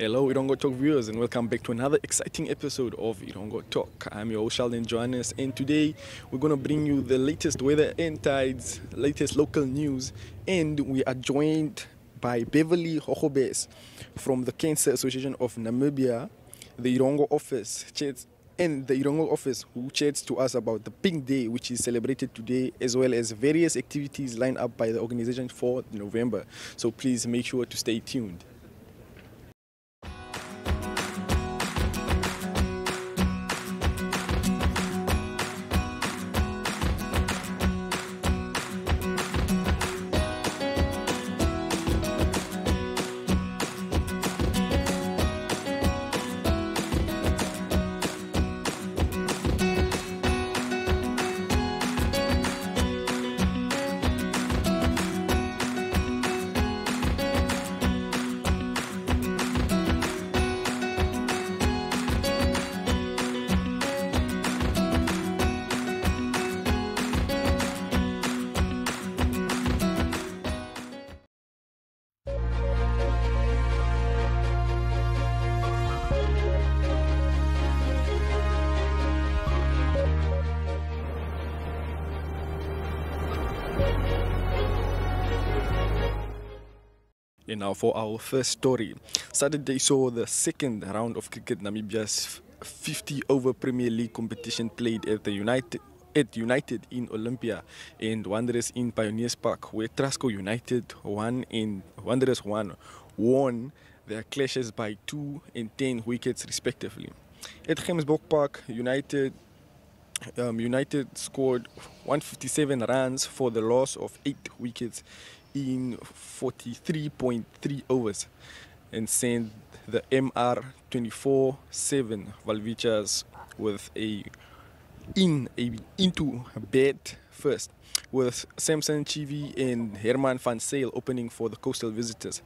Hello, Erongo Talk viewers, and welcome back to another exciting episode of Erongo Talk. I'm your host, Sheldon Johannes, and today we're going to bring you the latest weather and tides, latest local news, and we are joined by Beverly Hoxobes from the Cancer Association of Namibia, the Erongo office, who chats to us about the Pink Day, which is celebrated today, as well as various activities lined up by the organization for November. So please make sure to stay tuned. And now for our first story. Saturday saw the second round of cricket Namibia's 50-over Premier League competition played at United in Olympia and Wanderers in Pioneers Park, where Trasco United won and Wanderers won their clashes by 2 and 10 wickets respectively. At Gemsbok Park, United scored 157 runs for the loss of 8 wickets in 43.3 overs and sent the MR24-7 Valvichas into bat first, with Samson Chivi and Herman van Zyl opening for the coastal visitors.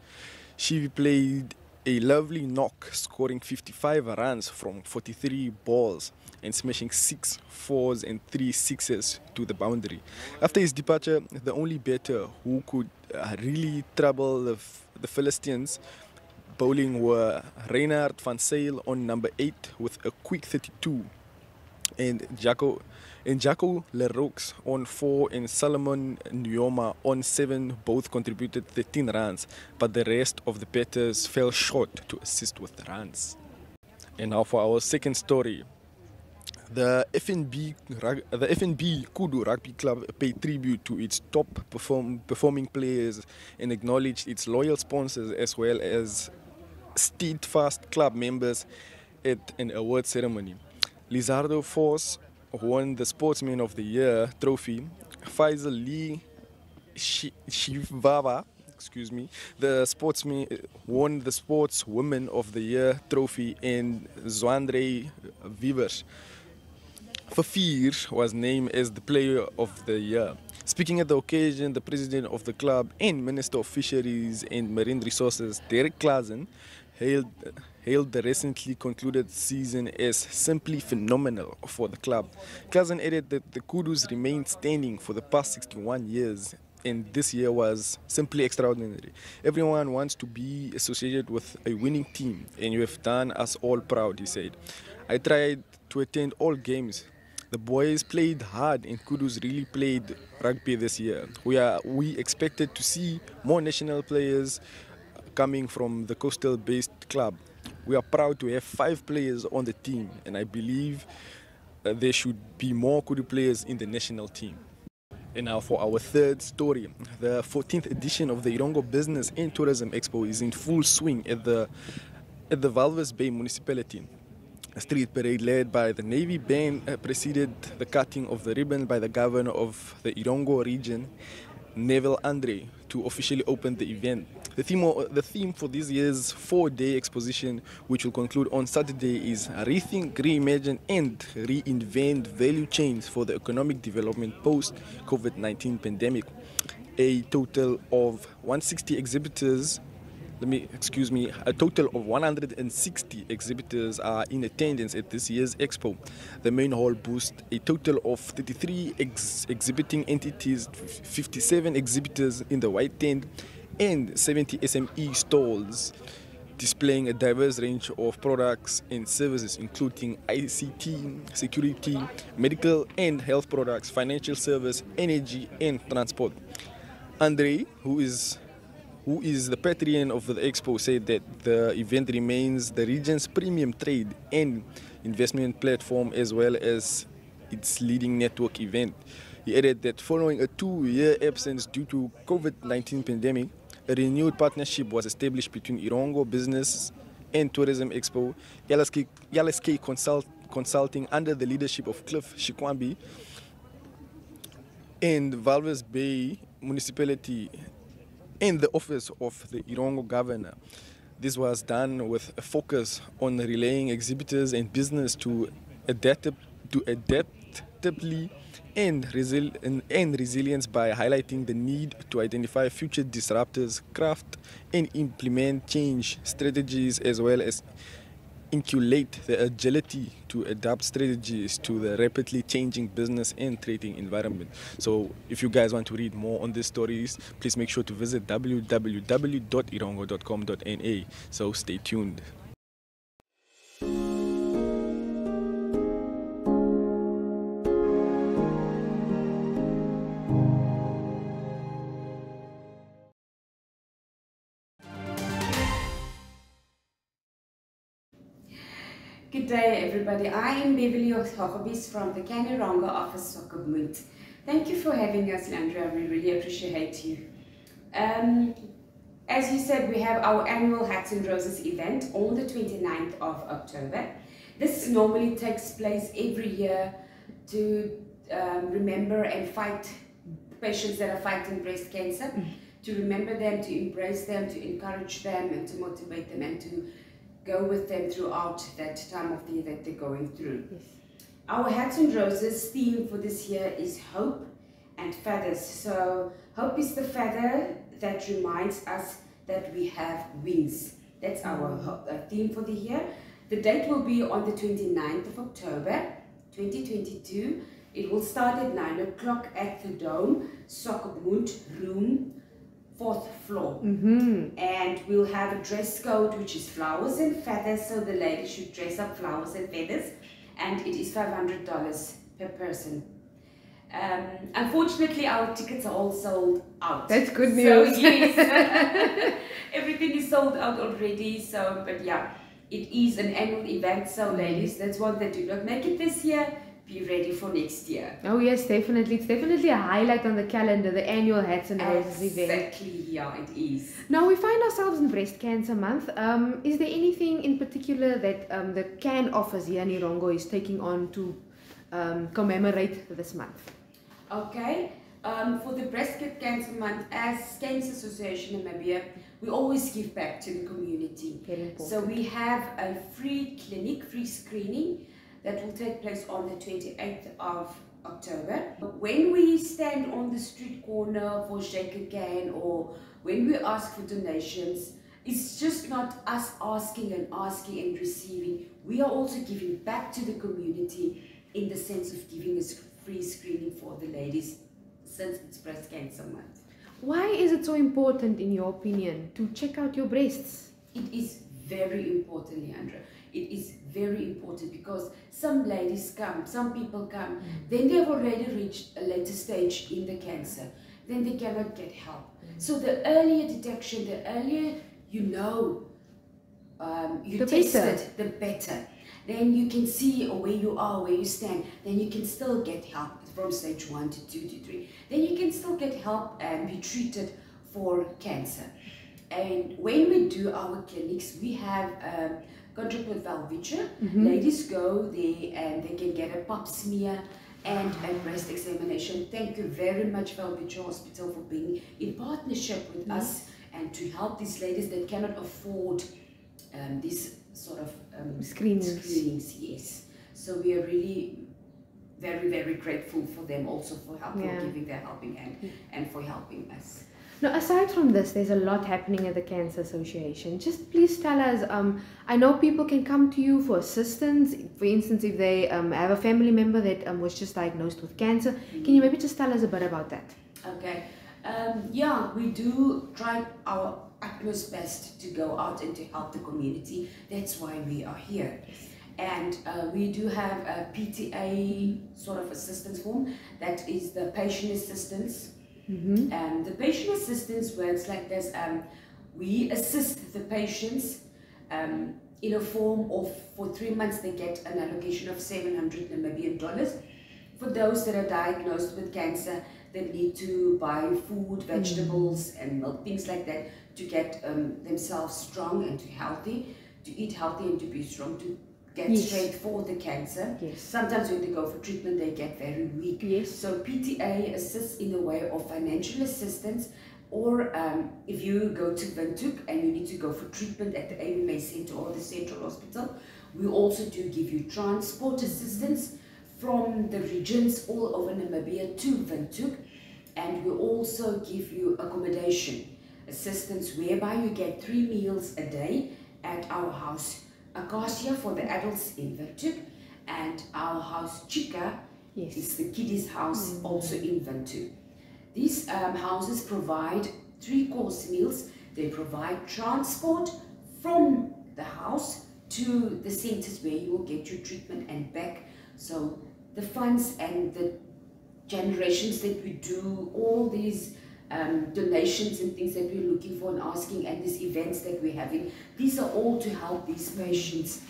Chivi played a lovely knock, scoring 55 runs from 43 balls and smashing 6 fours and 3 sixes to the boundary. After his departure, the only batter who could really trouble the Philistines bowling were Reinhard van Zyl on number 8 with a quick 32, and Jaco Leroux on 4 and Solomon Nyoma on 7 both contributed 13 runs, but the rest of the batters fell short to assist with the runs. And now for our second story. The FNB Kudu Rugby Club paid tribute to its top performing players and acknowledged its loyal sponsors as well as steadfast club members at an award ceremony. Lizardo Force won the Sportsman of the Year trophy. Faisal Lee Shivava, the sportsman won the Sportswoman of the Year trophy, and Zwandre Vivers Fafir was named as the Player of the Year. Speaking at the occasion, the president of the club and Minister of Fisheries and Marine Resources, Derek Claassen, hailed the recently concluded season as simply phenomenal for the club. Claassen added that the Kudus remained standing for the past 61 years, and this year was simply extraordinary. Everyone wants to be associated with a winning team, and you have done us all proud, he said. I tried to attend all games. The boys played hard, and Kudus really played rugby this year. We expected to see more national players coming from the coastal-based club. We are proud to have 5 players on the team, and I believe there should be more Kudu players in the national team. And now for our third story. The 14th edition of the Erongo Business and Tourism Expo is in full swing at the Walvis Bay municipality. A street parade led by the Navy Band preceded the cutting of the ribbon by the governor of the Erongo region, Neville Andre, to officially open the event. The theme for this year's 4-day exposition, which will conclude on Saturday, is Rethink, Reimagine and Reinvent Value Chains for the Economic Development Post-COVID-19 Pandemic. A total of 160 exhibitors a total of 160 exhibitors are in attendance at this year's expo. The main hall boasts a total of 33 exhibiting entities, 57 exhibitors in the white tent, and 70 SME stalls. displaying a diverse range of products and services, including ICT, security, medical and health products, financial service, energy, and transport. Andre, who is the patron of the expo, said that the event remains the region's premium trade and investment platform as well as its leading network event. He added that following a 2-year absence due to COVID-19 pandemic, a renewed partnership was established between Erongo Business and Tourism Expo, LSK Consulting under the leadership of Cliff Shikwambi, and Walvis Bay Municipality and the office of the Erongo Governor. This was done with a focus on relaying exhibitors and business to adaptably and resilience by highlighting the need to identify future disruptors, craft and implement change strategies, as well as inculcate the agility to adapt strategies to the rapidly changing business and trading environment. So if you guys want to read more on these stories, please make sure to visit www.erongo.com.na. So stay tuned. Good day everybody, I am Beverly Hoxobes from the Erongo office of Oktober. Thank you for having us, Landra, we really appreciate you. As you said, we have our annual Hats and Roses event on the 29th of October. This normally takes place every year to remember and fight patients that are fighting breast cancer, to remember them, to embrace them, to encourage them and to motivate them and to go with them throughout that time of the year that they're going through. Yes. Our Hats and Roses theme for this year is hope and feathers. So hope is the feather that reminds us that we have wings. That's our theme for the year. The date will be on the 29th of October 2022. It will start at 9 o'clock at the Dome, Sokkermoed room, 4th floor. And we'll have a dress code which is flowers and feathers, so the ladies should dress up flowers and feathers, and it is $500 per person. Unfortunately, our tickets are all sold out. That's good news. So yes, everything is sold out already. So, but yeah, it is an annual event. So ladies, that's one that do not make it this year, be ready for next year. Oh yes, definitely. It's definitely a highlight on the calendar, the annual Hats and Roses event. Exactly, yeah, it is. Now we find ourselves in Breast Cancer Month. Is there anything in particular that the CAN office here in Erongo is taking on to commemorate this month? Okay, for the Breast Cancer Month, as Cancer Association of Namibia, we always give back to the community. Very important. So we have a free clinic, free screening, that will take place on the 28th of October. When we stand on the street corner for shake a can, or when we ask for donations, it's just not us asking and receiving. We are also giving back to the community in the sense of giving us free screening for the ladies since it's Breast Cancer Month. Why is it so important, in your opinion, to check out your breasts? It is very important, Leandra. It is very important because some ladies come, some people come, then they've already reached a later stage in the cancer, then they cannot get help. So the earlier detection, the earlier you know, you test it, the better. Then you can see where you are, where you stand, then you can still get help from stage 1 to 2 to 3. Then you can still get help and be treated for cancer. And when we do our clinics, we have contract with Valvicha. Ladies go there and they can get a pap smear and a breast examination. Thank you very much, Valvicha Hospital, for being in partnership with us and to help these ladies that cannot afford these sort of screenings. Yes. So we are really very, very grateful for them also for help, for giving their helping hand and for helping us. Now, aside from this, there's a lot happening at the Cancer Association. Just please tell us, I know people can come to you for assistance. For instance, if they have a family member that was just diagnosed with cancer, can you maybe just tell us a bit about that? Okay. Yeah, we do try our utmost best to go out and to help the community. That's why we are here. And we do have a PTA sort of assistance form, that is the patient assistance. The patient assistance works like this. We assist the patients in a form of, for 3 months they get an allocation of 700 Namibian dollars. For those that are diagnosed with cancer, they need to buy food, vegetables and milk, things like that, to get themselves strong and to eat healthy and to be strong, to get straight for the cancer. Sometimes when they go for treatment, they get very weak. So PTA assists in the way of financial assistance, or if you go to Windhoek and you need to go for treatment at the AMA Center or the Central Hospital, we also do give you transport assistance from the regions all over Namibia to Windhoek, and we also give you accommodation assistance, whereby you get 3 meals a day at our house Acacia for the adults in Windhoek, and our house Chica is the kiddies house also in Windhoek. These houses provide 3-course meals. They provide transport from the house to the centers where you will get your treatment and back. So the funds and the generations that we do, all these donations and things that we're looking for and asking, and these events that we're having, these are all to help these patients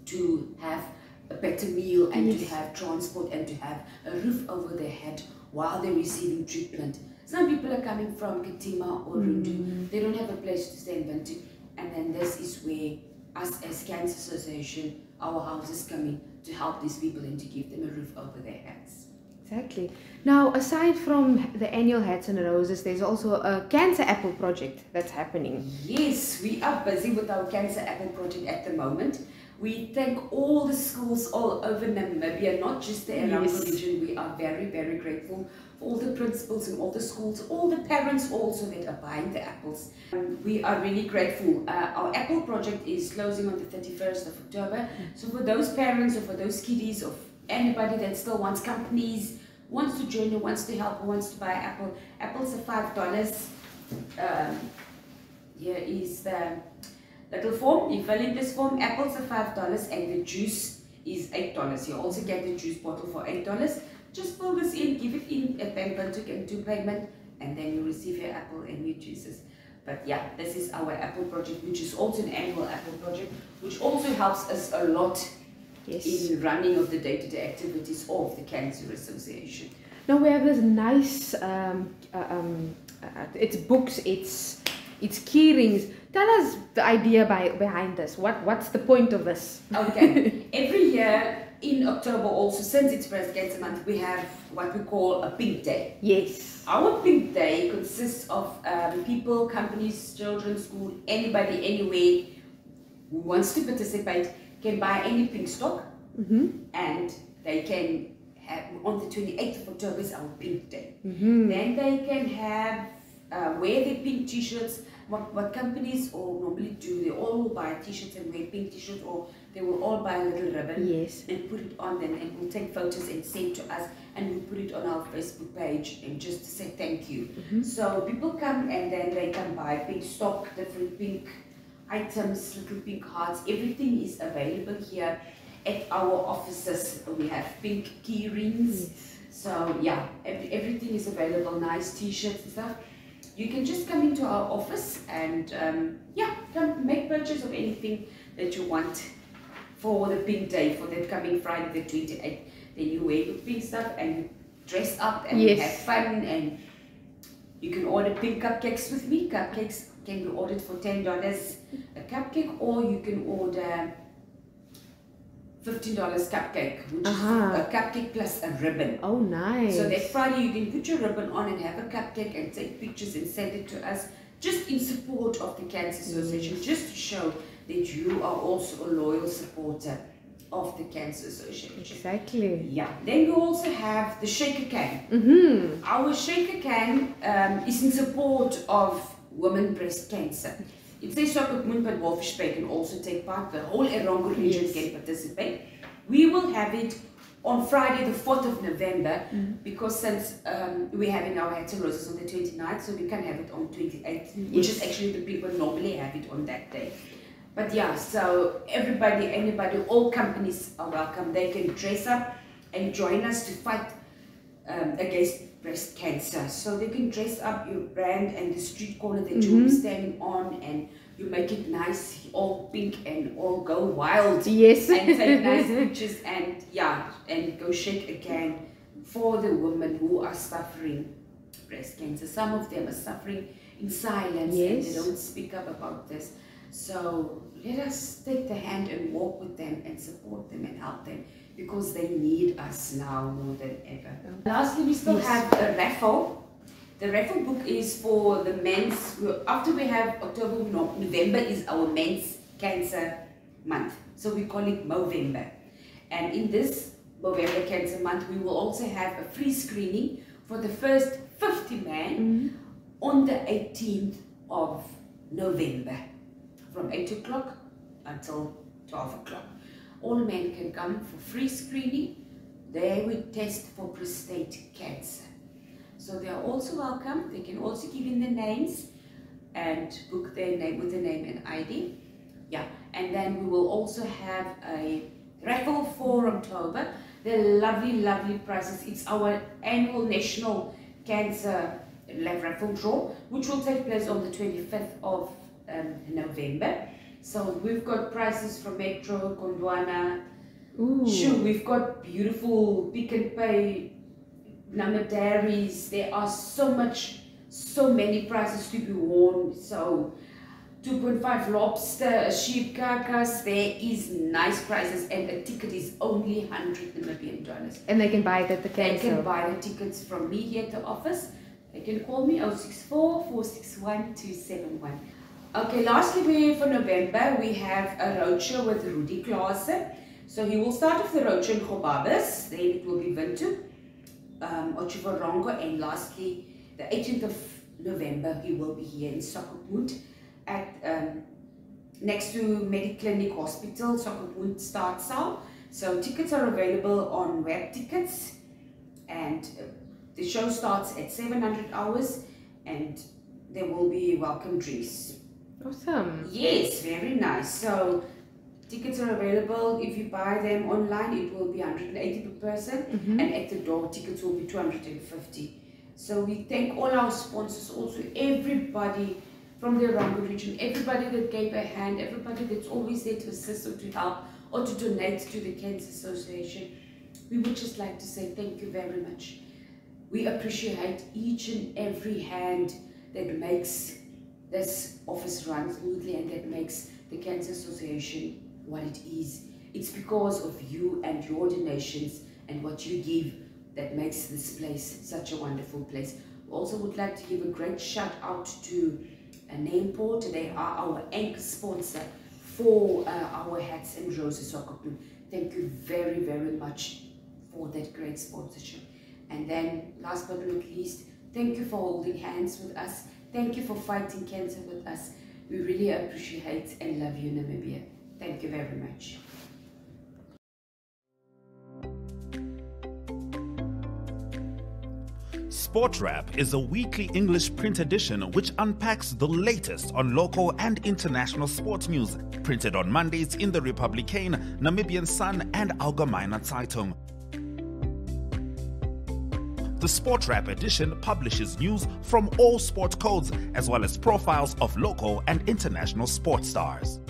to have a better meal and to have transport and to have a roof over their head while they're receiving treatment. Some people are coming from Katima or Rundu, they don't have a place to stay in Windhoek, and then this is where us as Cancer Association, our houses come in to help these people and to give them a roof over their heads. Exactly. Now, aside from the annual Hats and Roses, there's also a Cancer Apple project that's happening. Yes, we are busy with our Cancer Apple project at the moment. We thank all the schools all over Namibia, not just the Erongo region. We are very, very grateful for all the principals and all the schools, all the parents also that are buying the apples. We are really grateful. Our apple project is closing on the 31st of October. So for those parents or for those kiddies or anybody that still wants companies, wants to join or wants to help or wants to buy apple, apples are $5. Here is the little form. You fill in this form, apples are $5 and the juice is $8. You also get the juice bottle for $8. Just fill this in, give it in at Bank Windhoek and do payment, and then you receive your apple and your juices. But yeah, this is our apple project, which is also an annual apple project, which also helps us a lot in running of the day-to-day activities of the Cancer Association. Now we have this nice, it's books, it's key rings. Tell us the idea behind this. What's the point of this? Okay, every year in October also, since it's Breast Cancer Month, we have what we call a Pink Day. Yes. Our Pink Day consists of people, companies, children, school, anybody, anywhere who wants to participate can buy any pink stock, and they can have, on the 28th of October is our Pink Day. Then they can have, wear their pink t-shirts. What companies all normally do, they all will buy t-shirts and wear pink t-shirts, or they will all buy a little ribbon and put it on them, and we'll take photos and send to us, and we'll put it on our Facebook page and just to say thank you. So people come and then they can buy pink stock, different pink items, little pink hearts, everything is available here at our offices. We have pink key rings, so yeah, everything is available, nice t-shirts and stuff. You can just come into our office and yeah, come make purchase of anything that you want for the Pink Day, for that coming Friday the 28th. Then you wear your pink stuff and you dress up and you have fun, and you can order pink cupcakes with me. Cupcakes can be ordered for $10 a cupcake, or you can order $15 cupcake, which is a cupcake plus a ribbon. Oh, nice. So that Friday you can put your ribbon on and have a cupcake and take pictures and send it to us, just in support of the Cancer Association, just to show that you are also a loyal supporter of the Cancer Association. Exactly. Yeah. Then we also have the shaker can. Our shaker can is in support of women breast cancer. It says Oktober, but Walvis Bay can also take part. The whole Erongo region can participate. We will have it on Friday the 4th of November, because since we're having our Hats and Roses on the 29th, so we can't have it on 28th, which is actually the people normally have it on that day. But yeah, so everybody, anybody, all companies are welcome. They can dress up and join us to fight against breast cancer. So they can dress up your brand and the street corner that you'll be standing on, and you make it nice, all pink, and all go wild. Yes. And take nice pictures, and yeah, and go shake a can for the women who are suffering breast cancer. Some of them are suffering in silence, and they don't speak up about this. So let us take the hand and walk with them and support them and help them, because they need us now more than ever. Lastly, we still have a raffle. The raffle book is for the men's. After we have October, November is our men's cancer month. So we call it Movember. And in this Movember Cancer Month, we will also have a free screening for the first 50 men on the 18th of November, from 8 o'clock until 12 o'clock. All men can come for free screening. There we test for prostate cancer. So they are also welcome. They can also give in their names and book their name with the name and ID. Yeah, and then we will also have a raffle for Oktober. They're lovely, lovely prizes. It's our annual National Cancer Raffle Draw, which will take place on the 25th of November. So we've got prizes from Metro, Gondwana. Sure, we've got beautiful Pick and Pay, Namadaries. There are so many prizes to be won. So 2.5 lobster, a sheep carcass. There is nice prizes, and a ticket is only 100 Namibian dollars. And they can buy it at the cancer. They can buy the tickets from me here at the office. They can call me 064 461 271. Okay, lastly, for November, we have a roadshow with Rudy Klaasen. So he will start off the roadshow in Walvis, then it will be Windhoek, Oktober, and lastly, the 18th of November, he will be here in Sokopmund at next to Mediclinic Hospital, Sokopmund Startsaal. So tickets are available on web tickets, and the show starts at 700 hours, and there will be welcome drinks. Awesome. Yes, very nice. So tickets are available. If you buy them online, it will be 180 per person, and at the door, tickets will be 250. So we thank all our sponsors, also everybody from the Erongo region, everybody that gave a hand, everybody that's always there to assist or to help or to donate to the Cancer Association. We would just like to say thank you very much. We appreciate each and every hand that makes this office run smoothly and that makes the Cancer Association what it is. It's because of you and your donations and what you give that makes this place such a wonderful place. We also would like to give a great shout out to Nameport. They are our anchor sponsor for our Hats and Roses soccer group. Thank you very, very much for that great sponsorship. And then last but not least, thank you for holding hands with us. Thank you for fighting cancer with us. We really appreciate and love you, Namibia. Thank you very much. Sport Wrap is a weekly English print edition which unpacks the latest on local and international sports news, printed on Mondays in the Republican, Namibian Sun and Algemeine Zeitung. The Sport Wrap edition publishes news from all sport codes as well as profiles of local and international sports stars.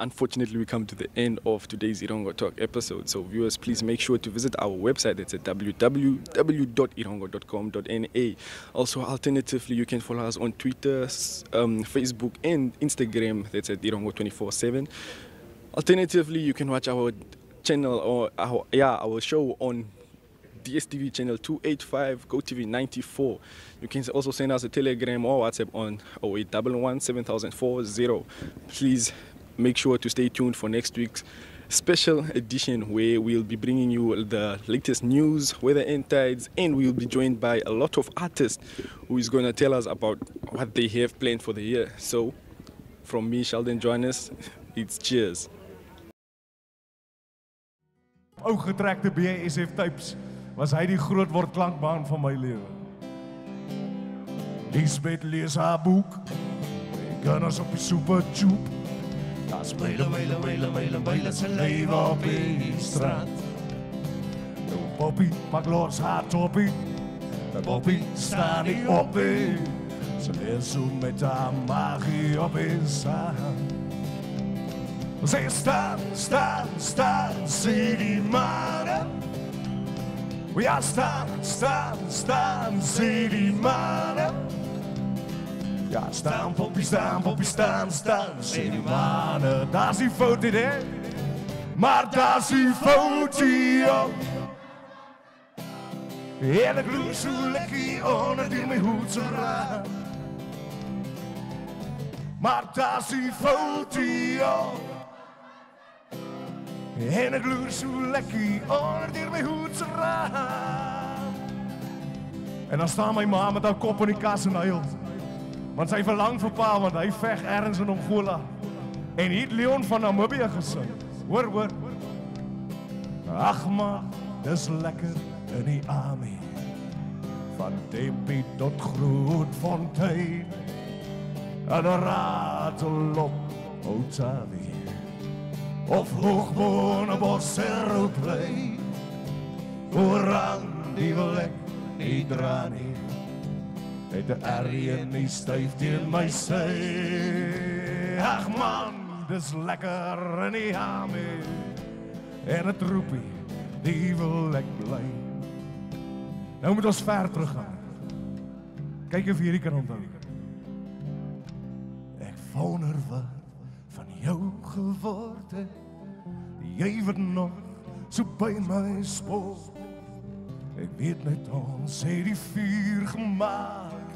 unfortunately, we come to the end of today's Erongo Talk episode. So, viewers, please make sure to visit our website. It's at www.erongo.com.na. Also, alternatively, you can follow us on Twitter, Facebook, and Instagram. That's at Erongo247. Alternatively, you can watch our channel or our show on DSTV channel 285, GoTV 94. You can also send us a telegram or WhatsApp on 0811 7040. Please make sure to stay tuned for next week's special edition where we'll be bringing you the latest news, weather and tides, and we'll be joined by a lot of artists who is going to tell us about what they have planned for the year. So, from me, Sheldon Johannes, it's cheers. Ooggetrekte BASF tapes was hy die groot word klankbaan van my lewe. Lisbeth lees haar boek, kinders op die supertube. Daar's myle se lewe op die strand. Nou Poppy pak los haar toppie, en Poppy staan nie op nie. Ze lees so met haar magie op die sand. Zij staan, zie die mannen. Ja, staan, zie die mannen. Ja, staan, Poppy, staan, zie die mannen. Daar is die foto, hè? Maar daar is die foto op. En ik loop zo lekker onder die mijn hoed zo raar. Maar daar is die foto op. En ik loer zo lekker onder mijn hoed zo raam. En dan staan mijn ma met haar kop in die kas en huil. Want zij verlangt voor pa, want hij vecht ergens in Angola. En hier het Leon van Namibia gezien. Hoor. Ach man, dat is lekker in die army. Van Tempe tot Grootfontein. En een ratel op Oktober. Of hoogbonen, bos en roodplei. Orang die wil ek nie dra nie. Het de R nie stuif teen my sy. Ach man, dis lekker in die hame. En het roepie, die wil ek bly. Nou moet ons ver terug gaan. Kyk of hierdie kan onthou. Ek wonder wat van jou geword het. Jy word nog so by my spoor. Ek weet net ons het die vuur gemaak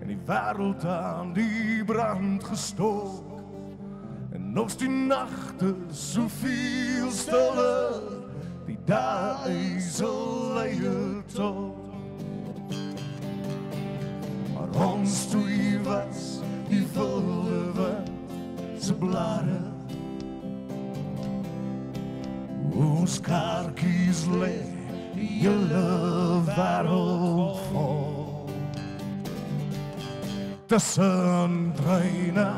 en die wêreld aan die brand gestook. En nog die nagte soveel stiller, die dae sal leie tot. Maar ons twee was die wilde wind se blare. Ons kaartjies lê die hele wêreld vol. Tussen treine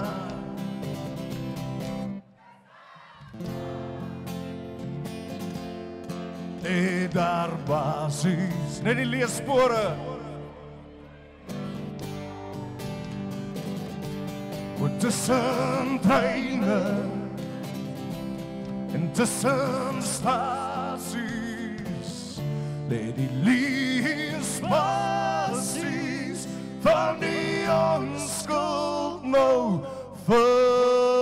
en daar basies net die leespore. Tussen treine en tussen stasies, lê die leespasies van die onskuld nou verloren.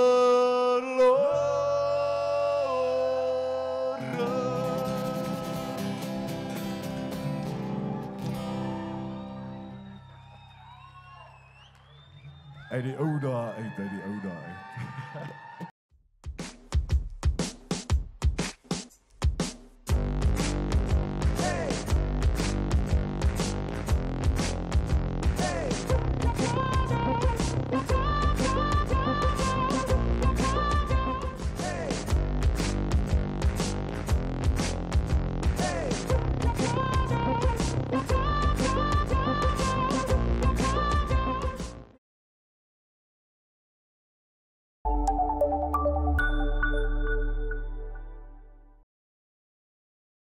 Uit die ou dae uit.